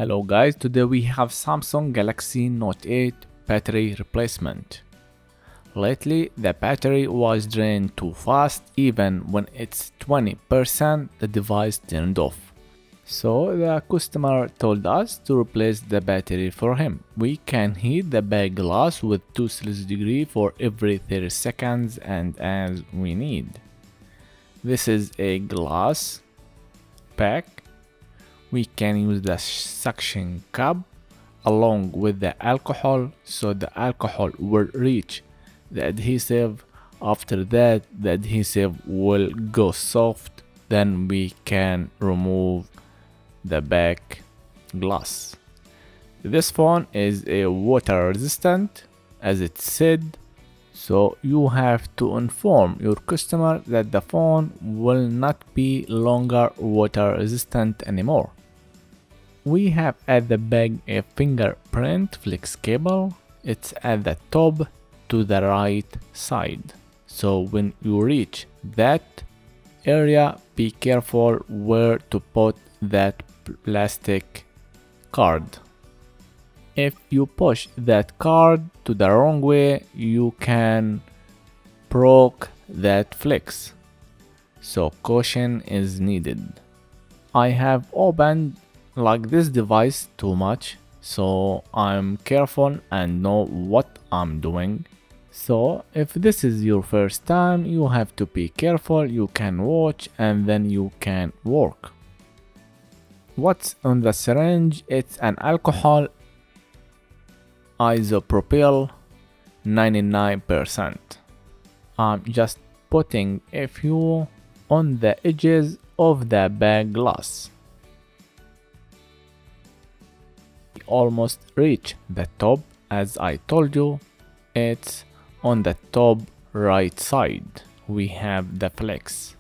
Hello guys, today we have Samsung Galaxy Note 8 battery replacement. Lately the battery was drained too fast. Even when it's 20% the device turned off. So the customer told us to replace the battery for him. We can heat the back glass with 2°C for every 30 seconds and as we need. This is a glass pack. We can use the suction cup along with the alcohol so the alcohol will reach the adhesive. After that the adhesive will go soft, then we can remove the back glass. This phone is a water resistant as it said, so you have to inform your customer that the phone will not be longer water resistant anymore. We have at the back a fingerprint flex cable. It's at the top to the right side, so when you reach that area be careful where to put that plastic card. If you push that card to the wrong way you can break that flex, so caution is needed. I have opened like this device too much, so I'm careful and know what I'm doing. So if this is your first time you have to be careful. You can watch and then you can work. What's on the syringe? It's an alcohol isopropyl 99%. I'm just putting a few on the edges of the back glass. We almost reach the top. As I told you, it's on the top right side. We have the flex.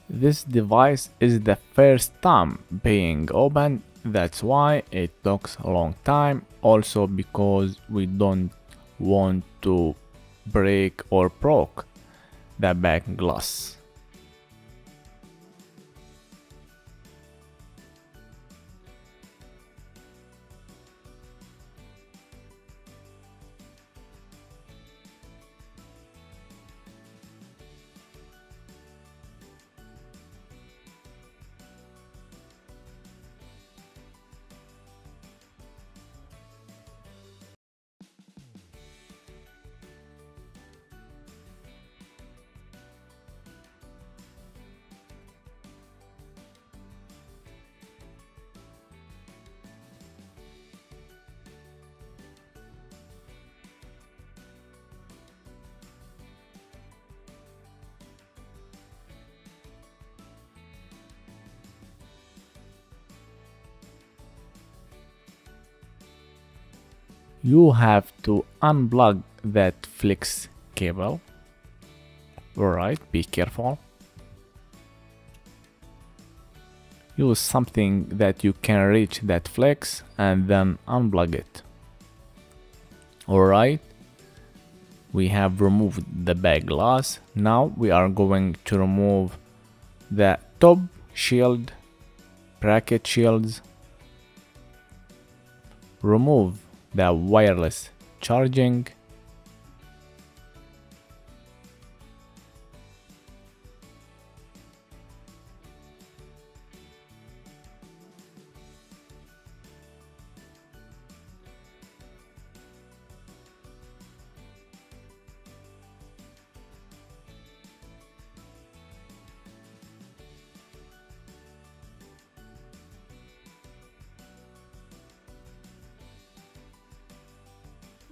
This device is the first time being opened, that's why it takes a long time. Also because we don't want to break or broke the back glass. you have to unplug that flex cable. Alright, be careful. Use something that you can reach that flex and then unplug it. Alright, we have removed the back glass. Now we are going to remove the top shield, bracket shields, remove the wireless charging,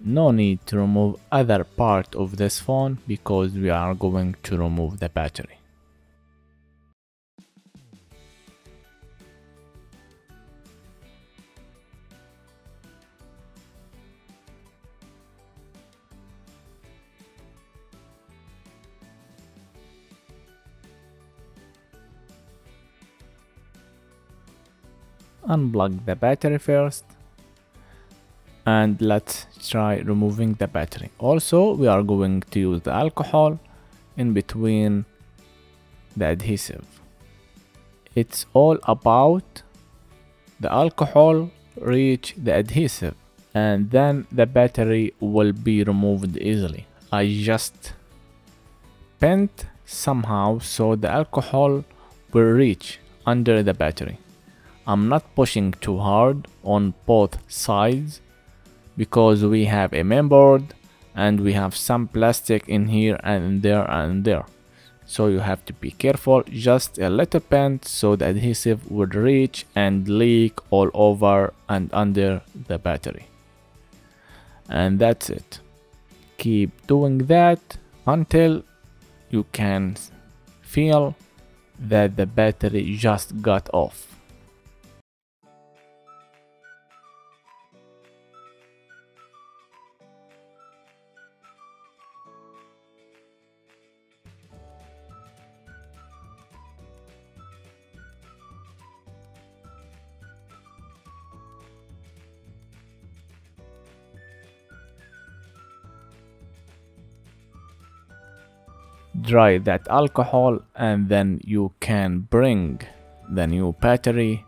no need to remove other part of this phone because we are going to remove the battery. Unplug the battery first. And let's try removing the battery. Also, we are going to use the alcohol in between the adhesive. It's all about the alcohol reach the adhesive and then the battery will be removed easily. I just bent somehow so the alcohol will reach under the battery. I'm not pushing too hard on both sides because we have a mainboard and we have some plastic in here and there and there, so you have to be careful. Just a little bend so the adhesive would reach and leak all over and under the battery, and that's it. Keep doing that until you can feel that the battery just got off. Dry that alcohol and then you can bring the new battery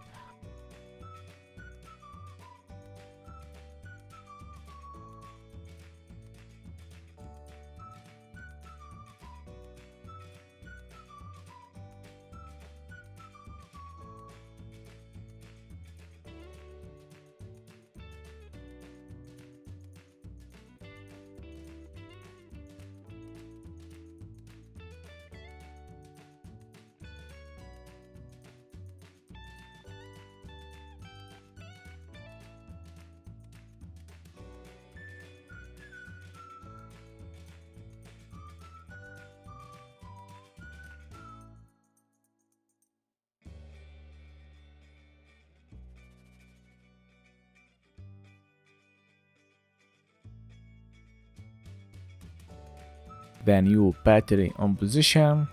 the new battery on position,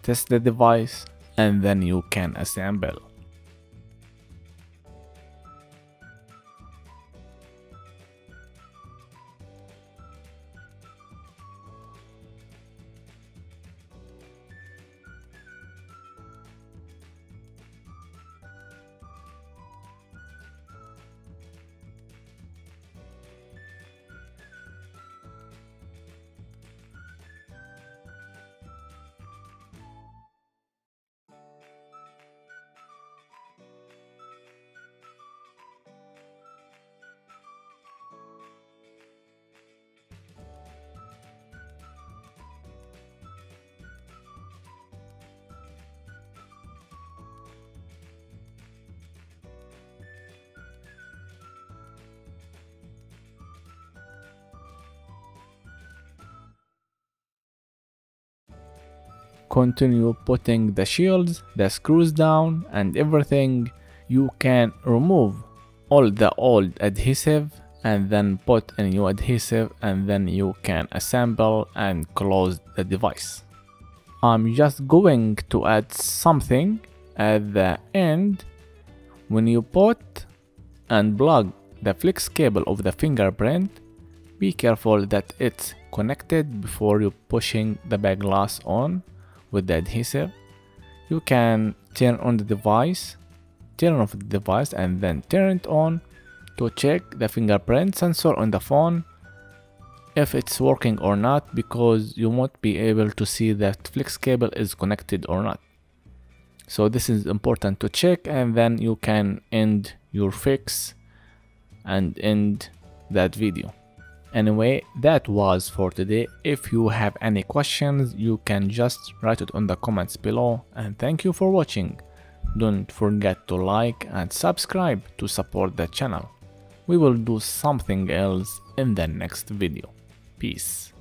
test the device, and then you can assemble. Continue putting the shields, the screws down and everything. You can remove all the old adhesive and then put a new adhesive, and then you can assemble and close the device. I'm just going to add something at the end. When you put and plug the flex cable of the fingerprint, be careful that it's connected before you pushing the back glass on with the adhesive. You can turn on the device, turn off the device, and then turn it on to check the fingerprint sensor on the phone if it's working or not, because you won't be able to see that flex cable is connected or not. So this is important to check, and then you can end your fix and end that video. Anyway, that was for today. If you have any questions, you can just write it on the comments below, and thank you for watching. Don't forget to like and subscribe to support the channel. We will do something else in the next video. Peace.